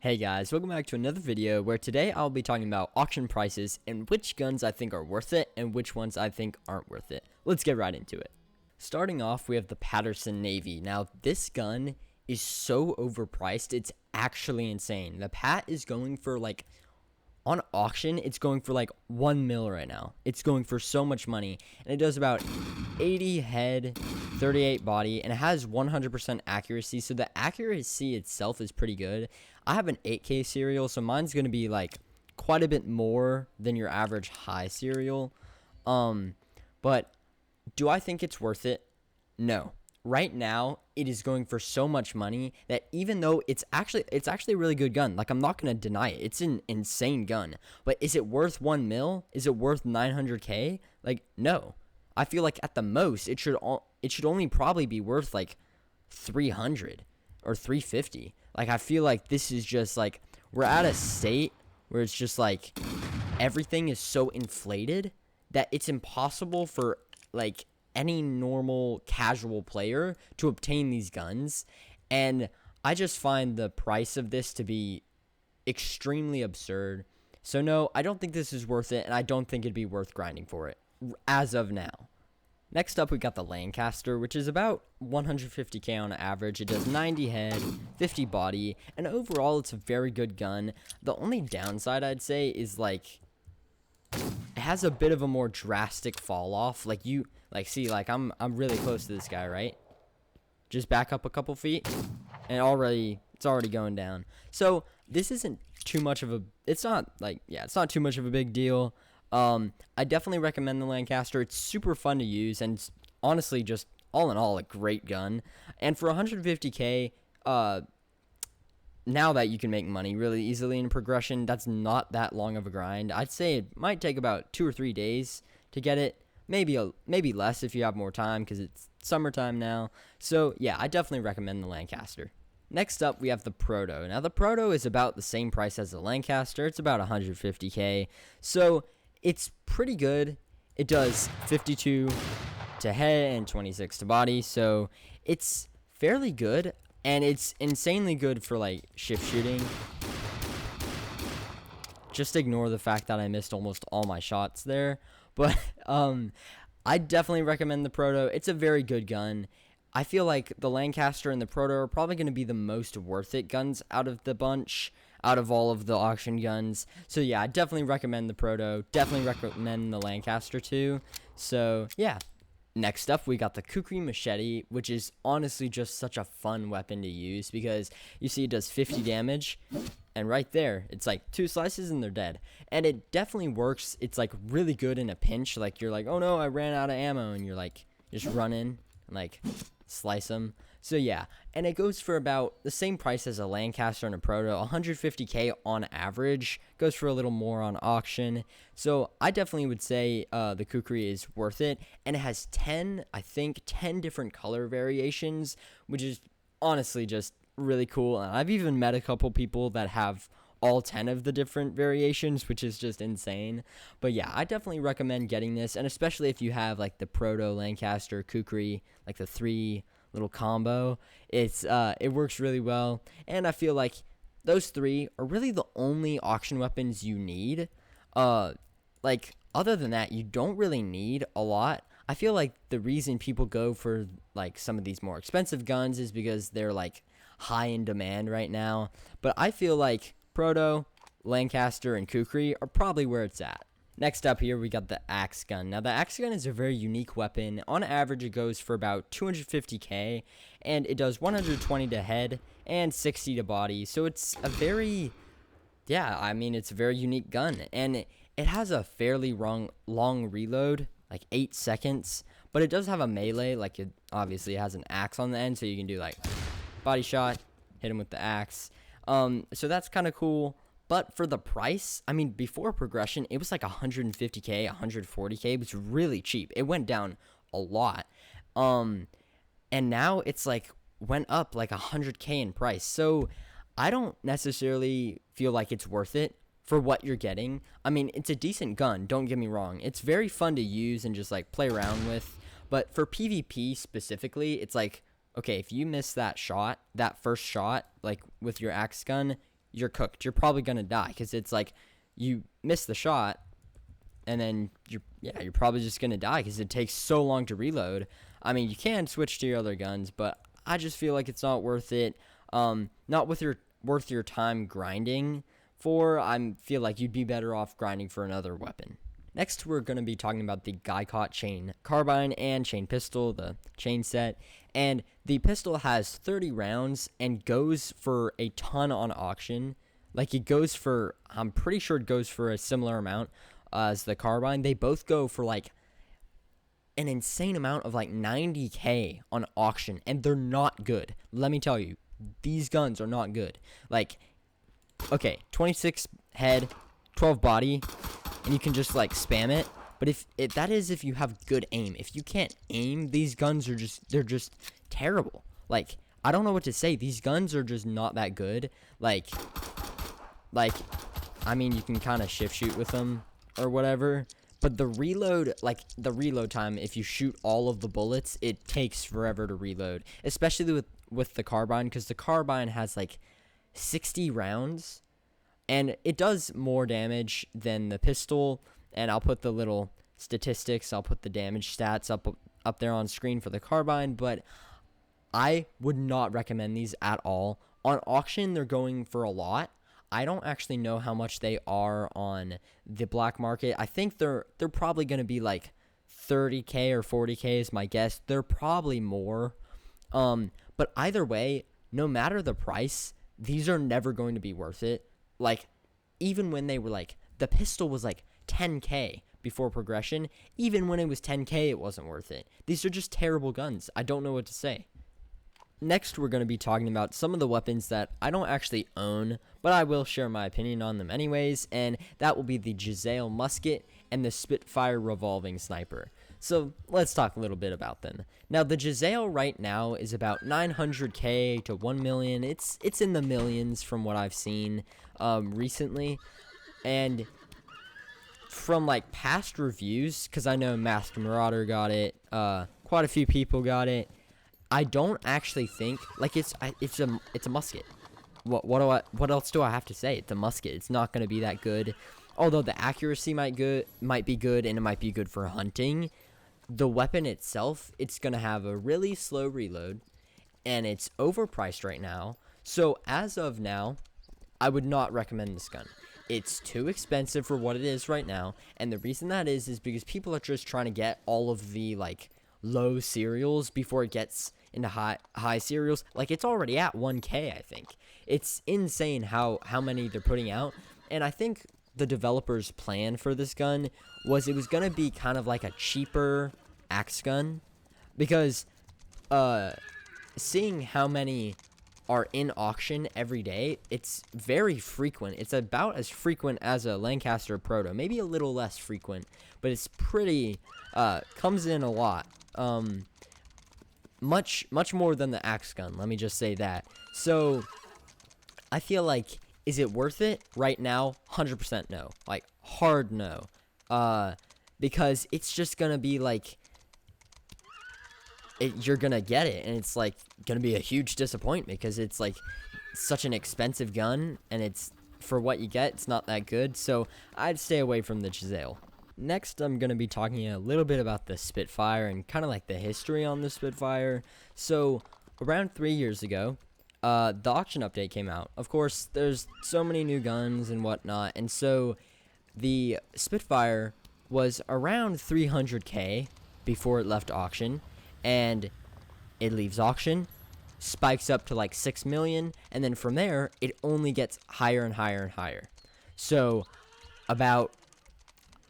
Hey guys, welcome back to another video where today I'll be talking about auction prices and which guns I think are worth it and which ones I think aren't worth it. Let's get right into it. Starting off, we have the Paterson Navy. Now, this gun is so overpriced, it's actually insane. The Pat is going for on auction, it's going for like 1 mil right now. It's going for so much money, and it does about 80 head, 38 body, and it has 100% accuracy, so the accuracy itself is pretty good. I have an 8K serial, so mine's going to be like quite a bit more than your average high serial. But do I think it's worth it? No. Right now, it is going for so much money that even though it's actually a really good gun, like I'm not going to deny it. It's an insane gun. But is it worth 1 mil? Is it worth 900K? Like, no. I feel like at the most, it should only probably be worth like 300 or 350. Like, I feel like this is just like, we're at a state where it's just like everything is so inflated that it's impossible for like any normal casual player to obtain these guns. And I just find the price of this to be extremely absurd. So no, I don't think this is worth it, and I don't think it'd be worth grinding for it as of now. Next up, we got the Lancaster, which is about 150k on average. It does 90 head, 50 body, and overall it's a very good gun. The only downside I'd say is like it has a bit of a more drastic fall off. Like see, I'm really close to this guy, right? Just back up a couple feet, and it's already going down. So this isn't too much of a. It's not too much of a big deal. I definitely recommend the Lancaster. It's super fun to use, and it's honestly just all in all a great gun. And for 150k, now that you can make money really easily in progression, that's not that long of a grind. I'd say it might take about 2 or 3 days to get it. Maybe less if you have more time because it's summertime now. So yeah, I definitely recommend the Lancaster. Next up, we have the Proto. Now the Proto is about the same price as the Lancaster. It's about 150k. So it's pretty good. It does 52 to head and 26 to body, so it's fairly good, and it's insanely good for like shift shooting. Just ignore the fact that I missed almost all my shots there, but I definitely recommend the Proto. It's a very good gun. I feel like the Lancaster and the Proto are probably going to be the most worth it guns out of the bunch, out of all of the auction guns. So yeah, I definitely recommend the Proto. Definitely recommend the Lancaster too. So yeah. Next up, we got the Kukri Machete, which is honestly just such a fun weapon to use because you see it does 50 damage, and right there, it's like 2 slices and they're dead. And it definitely works. It's like really good in a pinch. Like you're like, oh no, I ran out of ammo, and you're like just run in and like slice them. So yeah, and it goes for about the same price as a Lancaster and a Proto, 150k on average. Goes for a little more on auction. So I definitely would say the Kukri is worth it, and it has 10 different color variations, which is honestly just really cool. And I've even met a couple people that have all 10 of the different variations, which is just insane. But yeah, I definitely recommend getting this, and especially if you have like the Proto, Lancaster, Kukri, like the 3 little combo, it works really well. And I feel like those 3 are really the only auction weapons you need. Like other than that, you don't really need a lot. I feel like the reason people go for like some of these more expensive guns is because they're like high in demand right now. But I feel like Proto, Lancaster, and Kukri are probably where it's at. Next up here, we got the Axegonne. Now, the Axegonne is a very unique weapon. On average, it goes for about 250k, and it does 120 to head and 60 to body. So it's a very, it's a very unique gun, and it has a fairly long reload, like 8 seconds, but it does have a melee. Like, it obviously has an axe on the end, so you can do like body shot, hit him with the axe. So that's kind of cool. But for the price, I mean, before progression, it was like 150k, 140k. It was really cheap. It went down a lot. And now it's like went up like 100k in price. So I don't necessarily feel like it's worth it for what you're getting. I mean, it's a decent gun, don't get me wrong. It's very fun to use and just like play around with. But for PvP specifically, it's like, okay, if you miss that shot, that first shot, like with your Axegonne, you're cooked. You're probably going to die because it's like you miss the shot and then you're probably just going to die because it takes so long to reload. I mean, you can switch to your other guns, but I just feel like it's not worth it. Not worth your time grinding for. I feel like you'd be better off grinding for another weapon. Next, we're going to be talking about the Guycot Chain Carbine and Chain Pistol, the chain set. And the pistol has 30 rounds and goes for a ton on auction. Like, it goes for, I'm pretty sure it goes for a similar amount as the carbine. They both go for, like, an insane amount of, like, 90K on auction. And they're not good. Let me tell you, these guns are not good. Like, okay, 26 head, 12 body, and you can just like spam it. But if you have good aim. If you can't aim, these guns are they're just terrible. Like, I don't know what to say. These guns are just not that good. Like I mean, you can kind of shift shoot with them or whatever, but the reload time, if you shoot all of the bullets, it takes forever to reload, especially with the carbine, because the carbine has like 60 rounds. And it does more damage than the pistol, and I'll put the little statistics, I'll put the damage stats up there on screen for the carbine, but I would not recommend these at all. On auction, they're going for a lot. I don't actually know how much they are on the black market. I think they're probably going to be like 30K or 40K is my guess. They're probably more. But either way, no matter the price, these are never going to be worth it. Like, even when they were like, the pistol was like 10K before progression, even when it was 10K, it wasn't worth it. These are just terrible guns. I don't know what to say. Next, we're going to be talking about some of the weapons that I don't actually own, but I will share my opinion on them anyways, and that will be the Jezail Musket and the Spitfire Revolving Sniper. So let's talk a little bit about them. Now, the Jezail right now is about 900K to 1 million. It's in the millions from what I've seen recently. And from like past reviews, because I know Masked Marauder got it, quite a few people got it. I don't actually think like it's a musket. What else do I have to say? It's a musket. It's not going to be that good. Although the accuracy might be good, and it might be good for hunting. The weapon itself, it's going to have a really slow reload, and it's overpriced right now. So as of now, I would not recommend this gun. It's too expensive for what it is right now, and the reason that is because people are just trying to get all of the like low serials before it gets into high serials. Like, it's already at 1K, I think. It's insane how many they're putting out, and I think the developers' plan for this gun was it was going to be kind of like a cheaper Axegonne, because seeing how many are in auction every day, it's very frequent. It's about as frequent as a Lancaster Proto, maybe a little less frequent, but it's pretty comes in a lot. Much more than the Axegonne, let me just say that. So I feel like, is it worth it right now? 100% no. Like, hard no. Because it's just gonna be like, you're gonna get it, and it's like gonna be a huge disappointment because it's like such an expensive gun, and it's for what you get, it's not that good. So I'd stay away from the Jezail. Next, I'm going to be talking a little bit about the Spitfire and kind of like the history on the Spitfire. So, around 3 years ago, the auction update came out. Of course, there's so many new guns and whatnot, and so the Spitfire was around 300K before it left auction, and it leaves auction, spikes up to like 6 million, and then from there, it only gets higher and higher and higher. So, about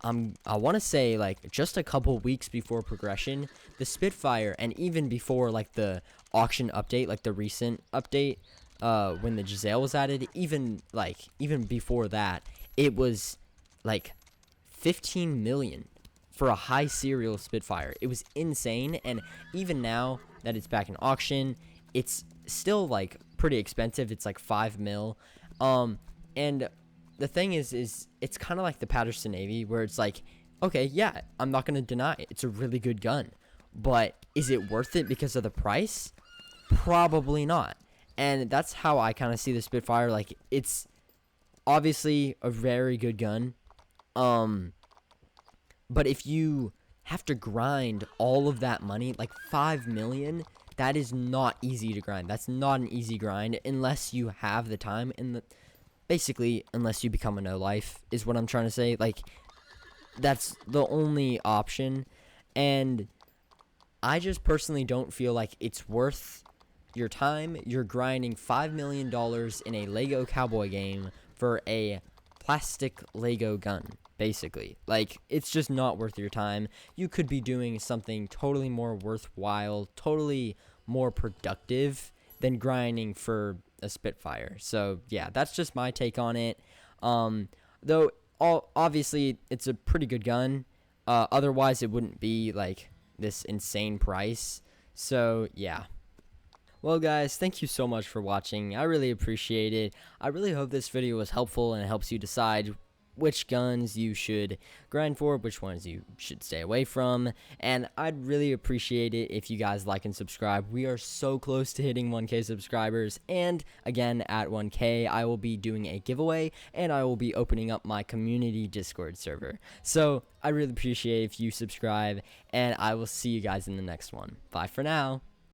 I want to say like just a couple weeks before progression, the Spitfire, and even before like the auction update, like the recent update, when the Jezail was added, even before that, it was like 15 million for a high serial Spitfire. It was insane, and even now that it's back in auction, it's still like pretty expensive. It's like 5 mil, and the thing is it's kind of like the Paterson Navy, where it's like, okay, yeah, I'm not going to deny it. It's a really good gun. But is it worth it because of the price? Probably not. And that's how I kind of see the Spitfire. Like, it's obviously a very good gun. But if you have to grind all of that money, like 5 million, that is not easy to grind. That's not an easy grind unless you have the time and basically unless you become a no life is what I'm trying to say. Like, that's the only option, and I just personally don't feel like it's worth your time. You're grinding $5 million in a Lego cowboy game for a plastic Lego gun, basically. Like, it's just not worth your time. You could be doing something totally more worthwhile, totally more productive than grinding for a Spitfire. So, yeah, that's just my take on it. Though, obviously, it's a pretty good gun. Otherwise, it wouldn't be, like, this insane price. So, yeah. Well, guys, thank you so much for watching. I really appreciate it. I really hope this video was helpful and it helps you decide which guns you should grind for, which ones you should stay away from, and I'd really appreciate it if you guys like and subscribe. We are so close to hitting 1K subscribers, and again, at 1K, I will be doing a giveaway, and I will be opening up my community Discord server. So, I really appreciate if you subscribe, and I will see you guys in the next one. Bye for now.